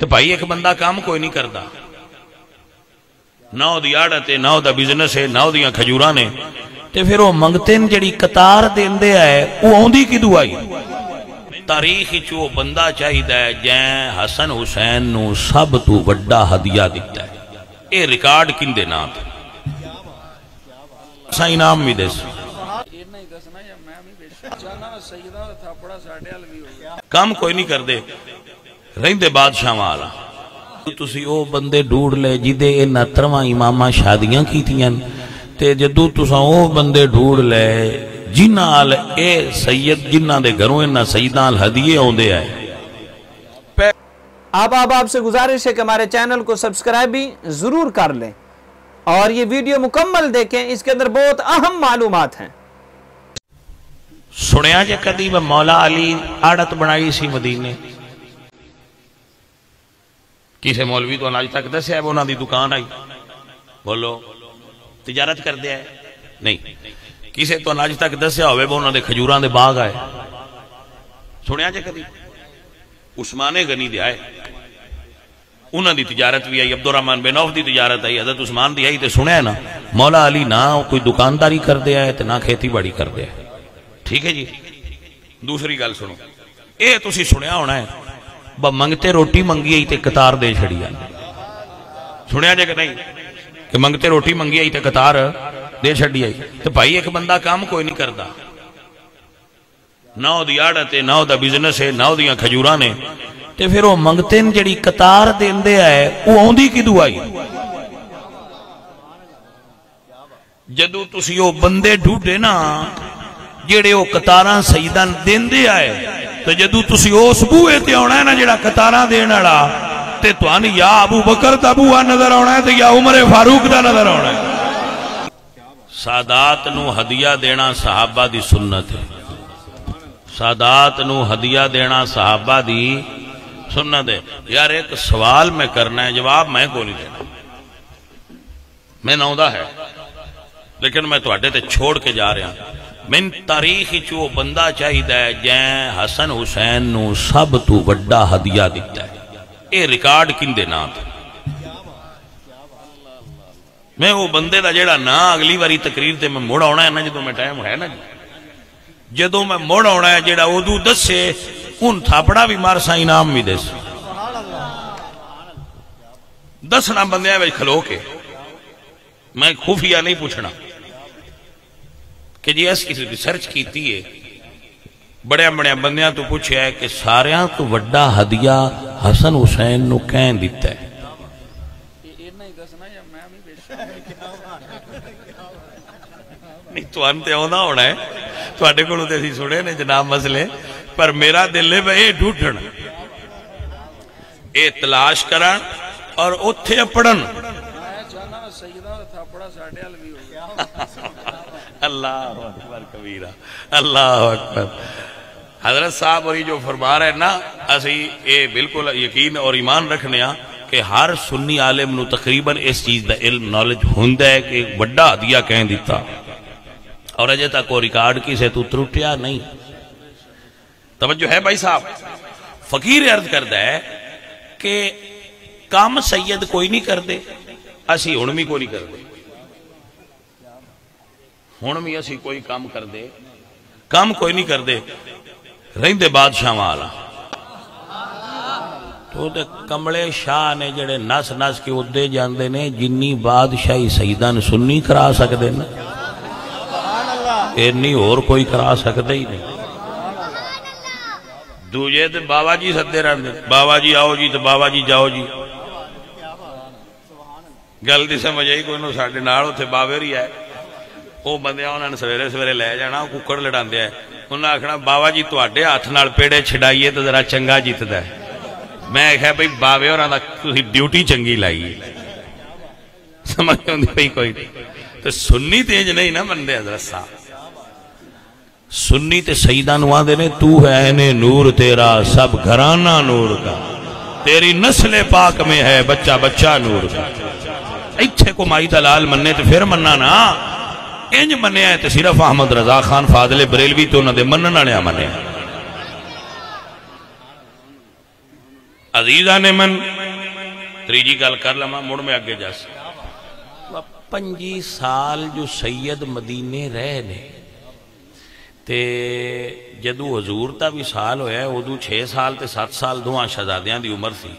تو بھائی ایک بندہ کام کوئی نہیں کرتا، نہ وہ آڑت ہے، نہ وہ بزنس ہے، نہ وہ کھجوراں نے، تے پھر وہ منگتے ہیں جڑی قطار دیندے آئے وہ آندی کی دعائی۔ تاریخ چو بندہ چاہیدہ ہے جائیں حسن حسین نو سب تو وڈا ہدیہ دیتا ہے، اے ریکارڈ کندے نا تھے سائیں نام بھی دیس کام کوئی نہیں کر دے رہندے بادشاہ والا۔ تسی او بندے ڈھوڑ لے جدے انہا ترواں امامہ شادیاں کی تھیں، تے جدو تسا او بندے ڈھوڑ لے جنہ آل اے سید جنہ دے گھروں انہا سیدان ہدیے ہوندے آئے۔ آپ سے گزارش ہے کہ ہمارے چینل کو سبسکرائب بھی ضرور کر لیں اور یہ ویڈیو مکمل دیکھیں، اس کے اندر بہت اہم معلومات ہیں۔ سنیا جے قدیب مولا علی آڑت بنائی سی مدینے، کسے مولوی تو آج تک دسے ہے وہ انہاں دی دکان آئی، بولو تجارت کر دیا ہے نہیں، کسے تو آج تک دسے ہوئے وہ انہاں دے کھجوراں دے باغ آئے، سنیا جے قدیب عثمان غنی دے آئے، انہاں دی تجارت بھی آئی، عبدالرحمن بن عوف دی تجارت آئی، حضرت عثمان دی آئی، تے سنیا ہے نا مولا علی نہ کوئی دکانداری کر دیا ہے تے نہ کھیتی باڑی کر دیا ہے، ٹھیک ہے جی۔ دوسری گل سنو، اے تسی سنیا ہونا ہے با منگتے روٹی منگی آئی تے قطار دے چھڑی آئی، سنیا جے کہ نہیں کہ منگتے روٹی منگی آئی تے قطار دے چھڑی آئی، تو بھائی ایک بندہ کام کوئی نہیں کرتا، نہ وہ آڑت ہے، نہ وہ بزنس ہے، نہ وہ کھجوراں نے، تے پھر وہ منگتے ہیں جڑی قطار دیندے آئے وہ آندی کی دعائی۔ جدو تسی وہ بندے ڈھوڑے نا جڑے وہ قطاراں سیدان دیندے آئے، تو جدو تسی اس بوئے تے ہونا ہے نا جڑا قطاراں دین والا، تے توانی یا ابو بکر دا بوہ نظر ہونا ہے تے یا عمر فاروق دا نظر ہونا ہے۔ سادات نو ہدیہ دینا صحابہ دی سنت ہے، سادات نو ہدیہ دینا صحابہ دی سنت ہے۔ یار ایک سوال میں کرنا ہے، جواب میں کو نہیں دینا، میں نودا ہے لیکن میں تو اڈے تے چھوڑ کے جا رہا ہوں۔ من تاریخ چو بندہ چاہیدہ ہے جائیں حسن حسین نو سب تو وڈا ہدیہ دیتا ہے، اے ریکارڈ کندے نا تھے۔ میں وہ بندے دا جیڑا نا اگلی واری تقریر تے میں موڑا ہونا ہے نا جدو میں ٹائم ہے نا جدو میں موڑا ہونا ہے جیڑا ادو دس سے ان تھاپڑا بھی مار سائیں نام بھی دس 10 نام بندے ہیں کھلو کے، میں خفیہ نہیں پوچھنا کہ جی اس کسی ریسرچ کیتی ہے، بڑے بڑے بندیاں تو پوچھے ہے کہ ساریاں تو وڈا ہدیہ حسن حسین نو کہیں دیتا ہے۔ نہیں تو انتے ہونا ہونا ہے تو اڈے کو لوتے سی سنے نے جناب مسئلے، پر میرا دل ہے اے ڈھوٹن، اے تلاش کرن اور اتھے پڑھن۔ اللہ اکبر کبیرہ، اللہ اکبر۔ حضرت صاحب اور یہ جو فرما رہے نا، اسی اے بالکل یقین اور ایمان رکھنے ہاں کہ ہر سنی عالم نو تقریباً اس چیز دا علم نالج ہوندہ ہے کہ بڑا ہدیہ کہیں دیتا، اور اجے تک وہ ریکارڈ کی سے تو ترٹیا نہیں۔ توجہ ہے بھائی صاحب، فقیر عرض کردہ ہے کہ کام سید کوئی نہیں کر دے، اسی ہنمی کوئی نہیں کر دے، ہنمی اسی کوئی کام کر دے، کام کوئی نہیں کر دے رہندے بادشاہ والا۔ تو دے کملے شاہ نے جڑے نس نس کے ادھے جاندے نے جنی بادشاہی سیدان سنی کرا سکتے نا، اتنی اور کوئی کرا سکتے ہی نہیں۔ دوجے تے بابا جی سدے رہندے، بابا جی آؤ جی تو بابا جی جاؤ جی، گل دی سمجھ آئی کوئی نو ساڈے نال اوتھے بابے ہی ہے، وہ بندے انہوں نے سویرے سویرے لے جانا، ککڑ لڑاندے ہیں، انہوں نے آکھنا بابا جی تواڈے ہاتھ نال پیڑے چھڈائیے تو ذرا چنگا جیتدا ہے۔ میں کہا بھئی بابے ہوراں دا تسی ڈیوٹی چنگی لائی، سمجھ ہوندی پئی کوئی تو سنی تیج نہیں نا بندے حضرت صاحب، سنی تے سیدان وہاں نے تو ہے نے نور تیرا سب گھرانہ نور کا، تیری نسل پاک میں ہے بچہ بچہ نور کا۔ ایتھے کو مائی دلال مننے تے پھر مننا نا، انج مننے آئے تے صرف احمد رضا خان فاضل بریلوی تو انہوں نے مننا نیا مننے۔ عزیزہ نے من تریجی گل کر لما مڑ میں آگے جا سکتا 25 سال جو سید مدینے رہے نے تے جدو حضور تا بھی سال ہویا ہے ادو 6 سال تے 7 سال دوہاں شہزادیاں دی عمر سی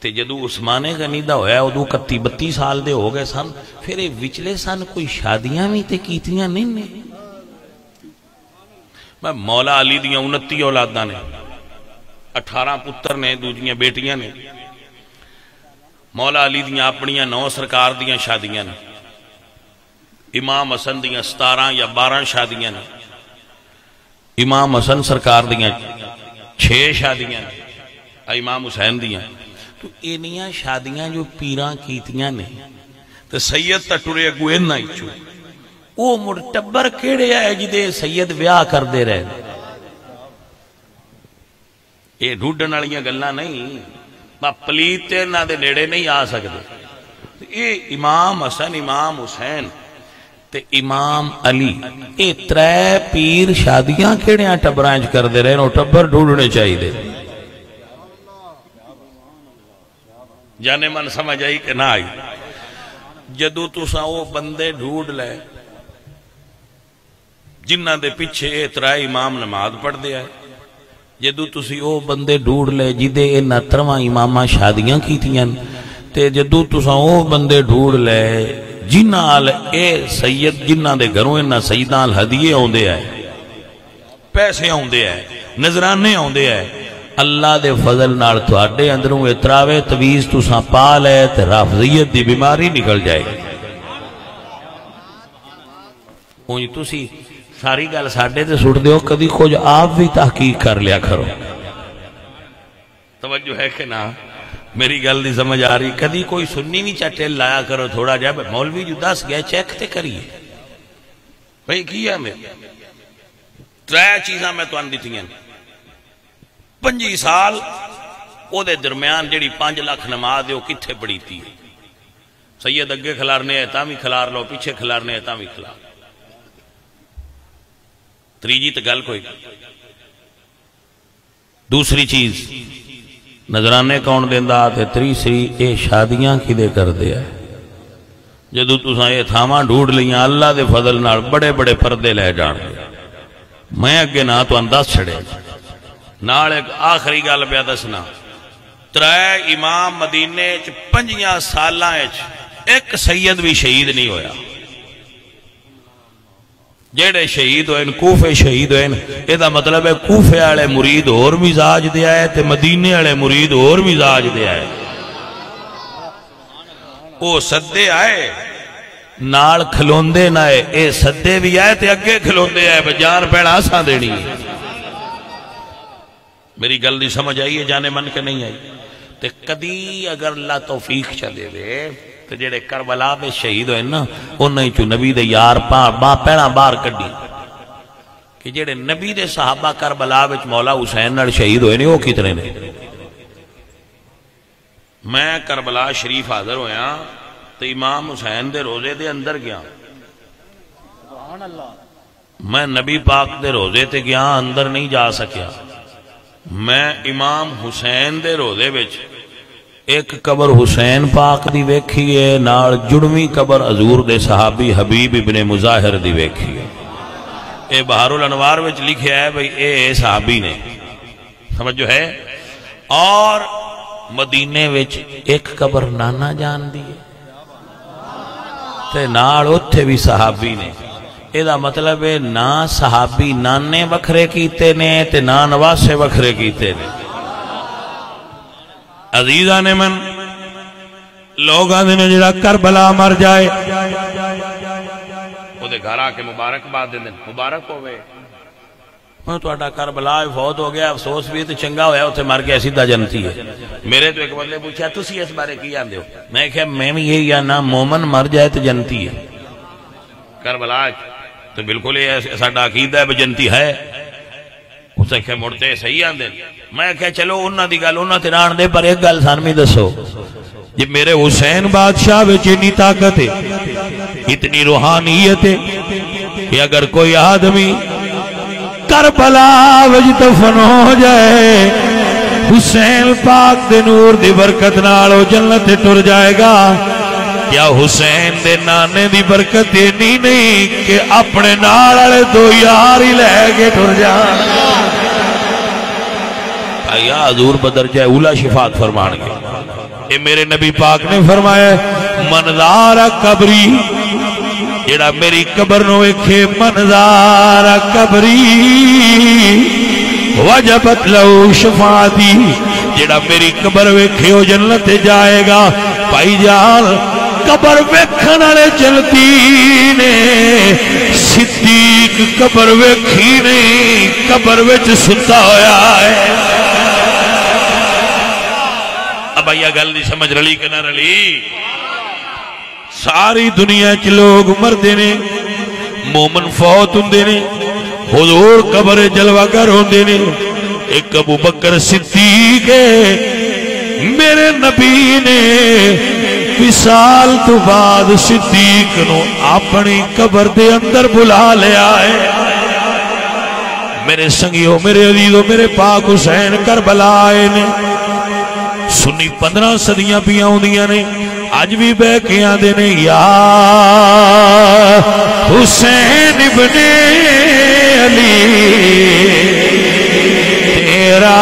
تے جدو عثمان غنی دا ہویا ہے ادو 31-32 سال دے ہو گئے سن پھر وچلے سن کوئی شادیاں بھی تے کیتیاں نہیں نے میں مولا علی دیاں 29 اولاداں نے 18 پتر نے دوجیاں بیٹیاں نے مولا علی دیاں اپنیاں 9 سرکار دیاں شادیاں نے امام حسن دیاں 17 یا 12 شادیاں نے امام حسن سرکار دیاں 6 شادیاں نے امام حسین دیاں تو انیاں شادیاں جو پیراں کیتیاں نے تو سید تا ٹرے اگو انہا ہی چو او مرتبر کیڑے آئے جدے سید بیاہ کر دے رہے یہ ڈھوڈن والیاں گلاں نہیں پلیتے نہ دے نیڑے نہیں آ سکتے یہ امام حسن امام حسین تے امام علی یہ 3 پیر شادیاں کیڑیاں ٹبرانچ کر دے رہے نو ٹبر ڈھونڈنے چاہیے دے جانے من سمجھ آئی کہ نہ آئی جدو تساں وہ بندے ڈھونڈ لے جنہ دے پیچھے 3 امام نماز پڑھ دے آئے جدو تسی او بندے ڈھونڈ لے جدے اے 3 امامہ شادیاں کی تھیاں تے جدو تساں او بندے ڈھونڈ لے جنہ آل اے سید جنہ دے گھروں انہ سیدان ہدیے ہوں دے آئے پیسے ہوں دے آئے نظرانے ہوں دے آئے اللہ دے فضل نال تواڈے اندروں اتراوے تویز تساں پا لے تے رافضیت دی بیماری نکل جائے اونجی تسی ساری گل ساڑھے تے سوٹ دیو کدی کچھ آپ بھی تحقیق کر لیا کرو توجہ ہے کہ نا میری گل دی سمجھ آ رہی کدی کوئی سنی نہیں چٹیل لایا کرو تھوڑا جب مولوی جو 10 گئے چیک تے کریے بھئی کیا میں 3 چیزاں میں تو آن دیتی ہیں 25 سال او دے درمیان جیڑی 5 لاکھ نماز دے وہ کتھے پڑی تھی سید اگے کھلارنے ہے تاں بھی کھلار لو پیچھے کھلارنے ہے تاں بھی کھلار تریجی تو گل کوئی دوسری چیز نظرانے کون دیندہ آتے تیسری اے شادیاں کی دے کر دیا جدو تساں یہ تھاما ڈھونڈ لیاں اللہ دے فضل نال بڑے بڑے پردے لے جان دے میں اگے نہ تو انداز چھڑے نال ایک آخری گل پیا دسنا 3 امام مدینے 5 سالاں ایک سید بھی شہید نہیں ہویا جیڑے شہید ہوئے کوفے شہید ہوئے یہ مطلب ہے کوفے آلے مرید اور مزاج دیا ہے تے مدینے آلے مرید اور مزاج دیا ہے وہ سدے آئے نال کھلوندے نہ ہے اے سدے بھی آئے تے اگے کھلوندے آئے بجار پیڑا آساں دینی ہے میری گل دی سمجھ آئی ہے جانے من کے نہیں آئی تے کدی اگر اللہ توفیق چلے دے تو جڑے کربلا میں شہید ہوئے نا انہیں چو نبی دے یار پیڑا بار کڑی کہ جڑے نبی دے صحابہ کربلا میں مولا حسین نال شہید ہوئے نہیں وہ کتنے نے میں کربلا شریف حاضر ہویا تو امام حسین دے روزے دے اندر گیا میں نبی پاک دے روزے تے گیا اندر نہیں جا سکیا میں امام حسین دے روزے بچ ایک قبر حسین پاک دی ویکھی ہے نال جڑویں قبر حضور دے صحابی حبیب ابن مظاہر دی ویکھی ہے اے بہار الانوار وچ لکھیا ہے بھئی اے صحابی نے سمجھو ہے اور مدینے وچ ایک قبر نانا جان دی ہے تے نال اتھے بھی صحابی نے اے دا مطلب ہے نا صحابی نانے وکھرے کیتے نے تے نا نواسے وکھرے کیتے نے عزیزہ نے من لوگ آدھنے جڑا کربلا مر جائے وہ دے گھر آکے مبارک بات دیں مبارک ہوئے میں تو اٹھا کربلا فوت ہو گیا افسوس بھی تو چنگا ہویا اسے مر کے سیدھا جنتی ہے میرے تو ایک بدلے پوچھا تسی اس بارے کی آن دیو میں کہا میں بھی یہی آنا مومن مر جائے تو جنتی ہے کربلا تو بالکل یہ ساڑھا عقیدہ ہے جنتی ہے اسے کہ مڑتے صحیح آن دیں میں کہا چلو انہاں دی گل انہاں تیران دے پر ایک گل سانمی دسو جب میرے حسین بادشاہ وچ اتنی طاقت ہے اتنی روحانیت ہے کہ اگر کوئی آدمی کربلا وچ دفن ہو جائے حسین پاک دے نور دی برکت نال او جنت ٹر جائے گا. کیا حسین دے نانے دی برکت اتنی نہیں کہ اپنے نال والے دو یار ہی لے کے ٹر جان. یا حضور بدرجہ اولا شفاعت فرمان گے. اے میرے نبی پاک نے فرمایا منظار قبری جڑا میری قبر نو ویکھے منظار قبری وجبت لہو شفاعتی جڑا میری قبر ویکھے وہ جنت جائے گا. بھائی جان قبر ویکھن والے جنتی نے صدیق قبر ویکھی نہیں قبر وچ ستا ہویا ہے. اب یہ گل نہیں سمجھ رلی کہ نہ رلی. ساری دنیا چ لوگ مردے نے مومن فوت ہوندے نے حضور قبر جلوہ گر ہوندے نے. ایک ابو بکر صدیق میرے نبی نے وصال تو بعد صدیق نو اپنی قبر دے اندر بلا لیا ہے. میرے سنگیوں میرے عزیزوں میرے پاک حسین کربلا آئے نے. سنی 15 صدیاں پیاں ہوندیاں نے آج بھی بے کے آدھے نے یا حسین ابن علی تیرا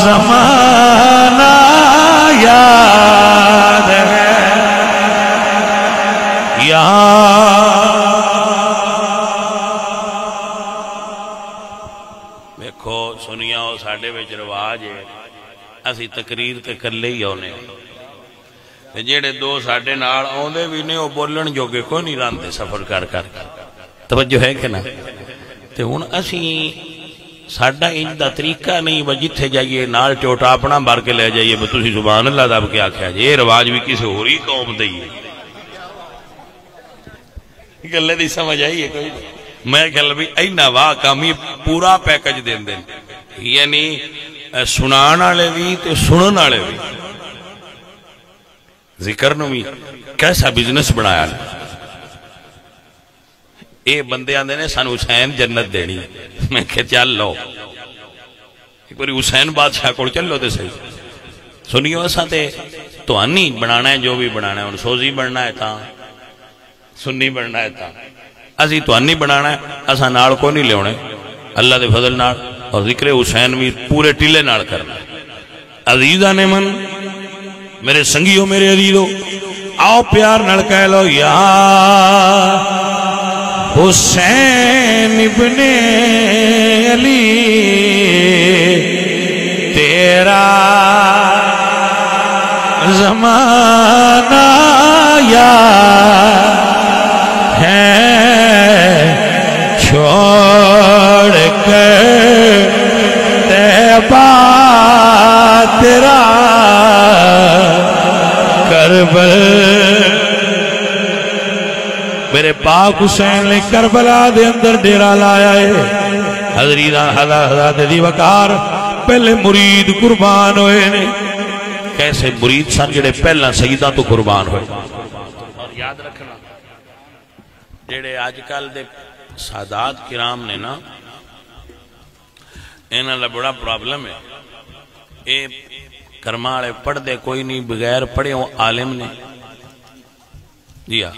زمانہ یاد ہے یا دیکھو سنیا ہو ساڑھے وچ رواج ہے اسی تقریر تے کر لے ہی ہونے جیڑے دو ساڑھے نال آؤندے بھی نہیں وہ بولن جوگے کوئی نہیں راندے سفر کر کر توجہ ہے کہ نا. تے ہن اسی ساڑھا انج دا طریقہ نہیں وہ جتھے جائیے نال چوٹا اپنا بار کے لے جائیے بس تسی سبحان اللہ دب کے آکھیا جی یہ رواج بھی کسی ہو رہی قوم دئیے. گلے دی سمجھ آئیے کوئی میں کہہ لبی اینا واہ کامی پورا پیکج دین دین یعنی سنان آلے بھی تے سنن آلے بھی ذکر نوی کیسا بزنس بنایا اے بندے آندے نے سن حسین جنت دینی میں کہ چل لو ایک باری حسین بادشاہ کو چل لو تے صحیح سنیو ایسا تے تو آنی بنانا ہے جو بھی بنانا ہے ان سوزی بننا ہے تا سنی بننا ہے تا اسی تو آنی بنانا ہے ایسا ناڑ کو نہیں لے ہونے اللہ دے فضل ناڑ اور ذکر حسین بھی پورے ٹیلے ناڑ کرنا. عزیزان من میرے سنگیوں میرے عزیزوں آؤ پیار نڑ کہہ لو یا حسین ابن علی تیرا زمانہ یاد ہے چھوڑ کر طیبہ تیرا کربل. میرے پاک حسین نے کربلا دے اندر ڈیرا لایا ہے. حضرت دی وقار پہلے مرید قربان ہوئے نے. کیسے مرید سن جڑے پہلا سیدہ تو قربان ہوئے. اور یاد رکھنا جڑے آج کل دے سادات کرام نے نا انہاں دا بڑا پرابلم ہے. اے کرمالے پڑھ دے کوئی نہیں بغیر پڑھے ہوں عالم نے جی ہاں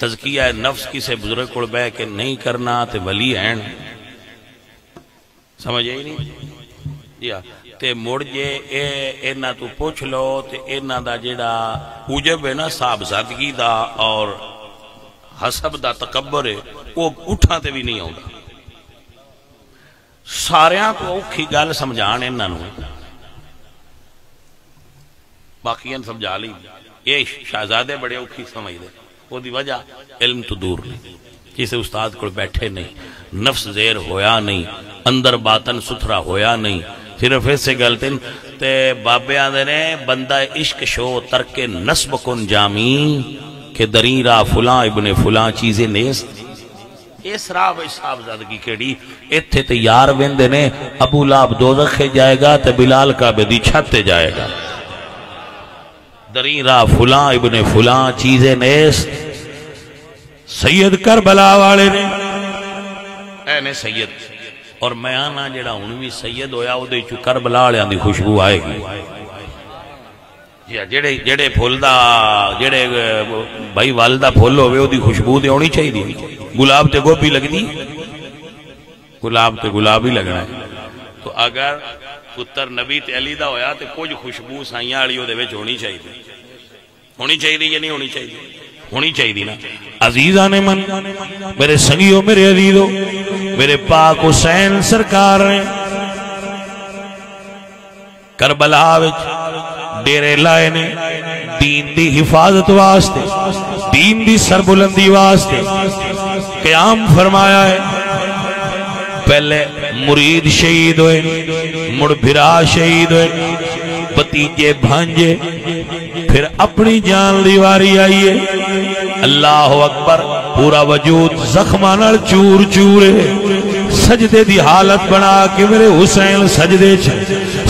تزکیہ نفس کسے بزرگ کو بے کہ نہیں کرنا تے ولی ہیں سمجھ ہی نہیں جی ہاں تے مڑ جے اینا تو پوچھ لو تے اینا دا جڑا اوجب ہے نا صاحب زادگی دا اور حسب دا تکبر ہے وہ اٹھا تے بھی نہیں ہوگا. ساریاں کو اوکھی گل سمجھان اینا نو باقیاں سمجھا لی یہ شہزادے بڑے اوکھی سمجھ دے وہ دی وجہ علم تو دور نہیں کسی استاد کو بیٹھے نہیں نفس زیر ہویا نہیں اندر باطن ستھرا ہویا نہیں صرف ایسے گلتے تے بابے آدھے نے بندہ عشق شو ترک نسب کن جامی کہ درین را فلاں ابن فلاں چیزیں نیست اس راہ بھائی صاحب زادگی کیڑی اتھے تے یار ویندے نے ابو لاب دوزخ جائے گا تے بلال کا بدی چھتے جائے گا درین را فلاں ابن فلاں چیزیں نیست. سید کربلا والے نے اے نے سید اور میں آنا جڑا ہن بھی سید ہویا او دے چ کربلا والےاں دی خوشبو آئے گی جڑے جڑے پھول دا جڑے بھائی والدہ پھول ہوئے او دی خوشبو تے ہونی چاہیے گلاب تے گوبھی لگدی گلاب تے گلاب ہی لگنا ہے تو اگر پتر نبی تے علی دا ہویا تے کچھ خوشبو سائیاں والی او دے وچ ہونی چاہیے یا نہیں ہونی چاہیے ہونی چاہیے نا عزیزان من میرے سنگیو میرے عزیزو میرے پاک حسین سرکار نے کربلا وچ ڈیرے لائے نے دین دی حفاظت واسطے دین دی سربلندی واسطے قیام فرمایا ہے پہلے مرید شہید ہوئے مڑ بھرا شہید ہوئے بتیجے بھانجے پھر اپنی جان دی واری آئیے اللہ اکبر پورا وجود زخمانال چور چورے سجدے دی حالت بنا کے میرے حسین سجدے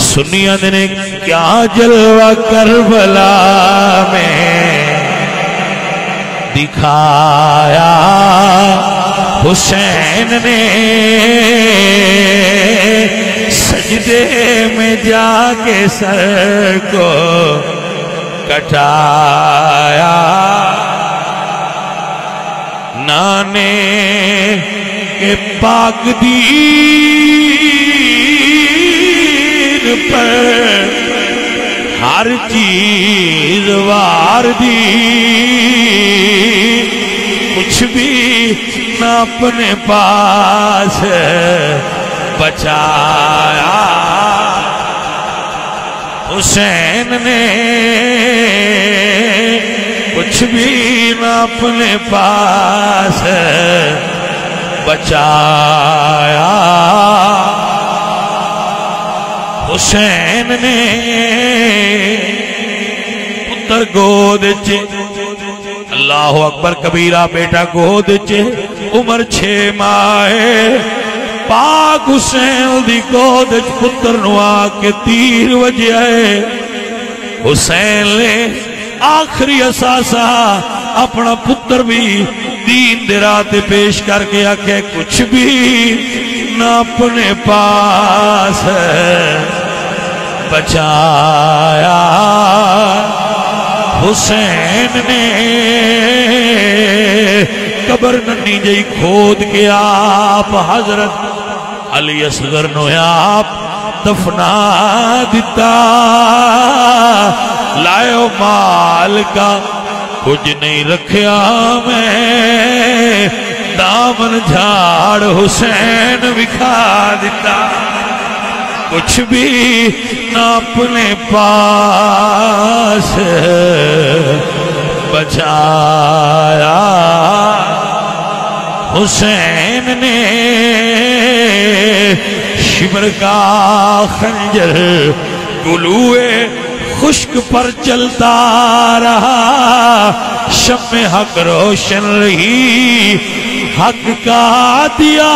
سنیاں نے کیا جلوہ کربلا میں دکھایا حسین نے سجدے میں جا کے سر کو کٹایا نانے کے پاک دین پر ہر چیز وار دی کچھ بھی نہ اپنے پاس بچایا حسین نے کچھ بھی نہ اپنے پاس بچایا حسین نے پتر گود چے اللہ اکبر کبیرہ بیٹا گود چے عمر 6 ماہ پاک حسین دی گود چ پتر نوا کے تیر وجائے حسین نے آخری اساسا اپنا پتر بھی دین دے راہ پیش کر کے آکھے کچھ بھی نہ اپنے پاس بچایا حسین نے قبر ننی جئی کھود کے آپ حضرت علی اصغر نو آپ دفنا دیتا لائیو مال کا کچھ نہیں رکھیا میں دامن جھاڑ حسین بکھا دیتا کچھ بھی نہ اپنے پاس بچایا حسین نے شبر کا خنجر گلوئے خشک پر چلتا رہا شمع حق روشن رہی حق کا دیا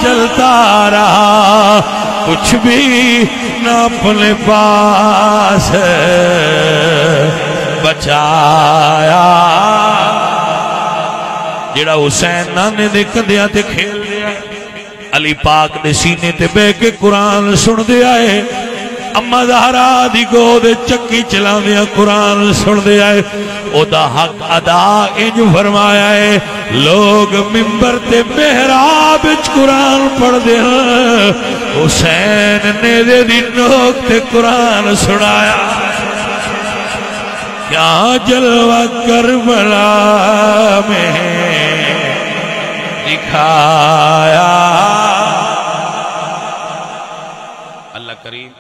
جلتا رہا کچھ بھی نہ اپنے پاس بچایا جڑا حسین نانے دے کندیاں تے کھیل دیا علی پاک دے سینے تے بے کے قرآن سن دیا ہے اما زہرا دی گود چکی چلا دیا قرآن سن دیا ہے او دا حق ادا انج فرمایا ہے لوگ ممبر تے محراب اچ قرآن پڑھ دیا حسین نے دے دی نوک تے قرآن سنایا کیا جلوہ کربلا میں دکھایا اللہ کریم